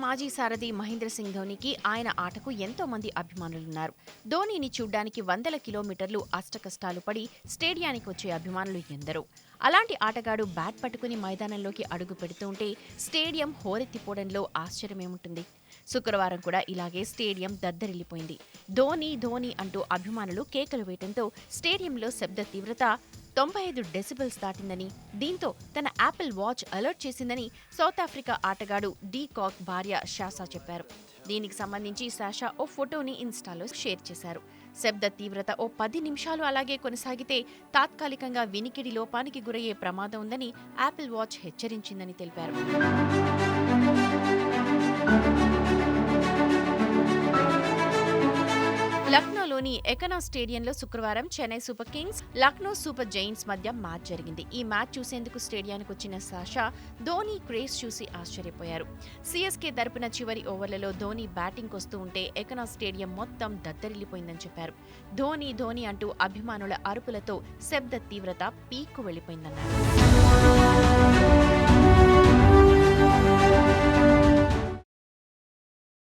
మాజీ సారథి మహేంద్ర సింగ్ ధోనీకి ఆయన ఆటకు ఎంతో మంది అభిమానులున్నారు. ధోనీని చూడ్డానికి వందల కిలోమీటర్లు అష్టకష్టాలు పడి స్టేడియానికి వచ్చే అభిమానులు ఎందరో. అలాంటి ఆటగాడు బ్యాట్ పట్టుకుని మైదానంలోకి అడుగు పెడుతుంటే స్టేడియం హోరెత్తిపోవడంలో ఆశ్చర్యమేముంటుంది. శుక్రవారం కూడా ఇలాగే స్టేడియం దద్దరిల్లిపోయింది. ధోనీ ధోనీ అంటూ అభిమానులు కేకలు వేయడంతో స్టేడియంలో శబ్ద తీవ్రత 95 డెసిబెల్స్ దాటిందని, దీంతో తన యాపిల్ వాచ్ అలర్ట్ చేసిందని సౌత్ ఆఫ్రికా ఆటగాడు డి కాక్ భార్య శాషా చెప్పారు. దీనికి సంబంధించి శాషా ఓ ఫోటోని ఇన్స్టాలో షేర్ చేశారు. శబ్ద తీవ్రత ఓ 10 నిమిషాలు అలాగే కొనసాగితే తాత్కాలికంగా వినికిడి లోపానికి గురయ్యే ప్రమాదం ఉందని యాపిల్ వాచ్ హెచ్చరించిందని తెలిపారు. లక్నోలోని ఎకనా స్టేడియంలో శుక్రవారం Chennai super Kings, Lucknow super Giants మధ్య మ్యాచ్ జరిగింది. ఈ మ్యాచ్ చూసేందుకు స్టేడియానికి వచ్చిన సాషా ధోనీ క్రేజ్ చూసి ఆశ్చర్యపోయారు. సిఎస్కే తరపున చివరి ఓవర్లలో ధోనీ బ్యాటింగ్ వస్తూ ఉంటే ఎకనా స్టేడియం మొత్తం దద్దరిల్లిపోయిందని చెప్పారు. ధోనీ ధోనీ అంటూ అభిమానుల అరుపులతో శబ్ద తీవ్రత పీక్కు వెళ్లిపోయిందన్నారు.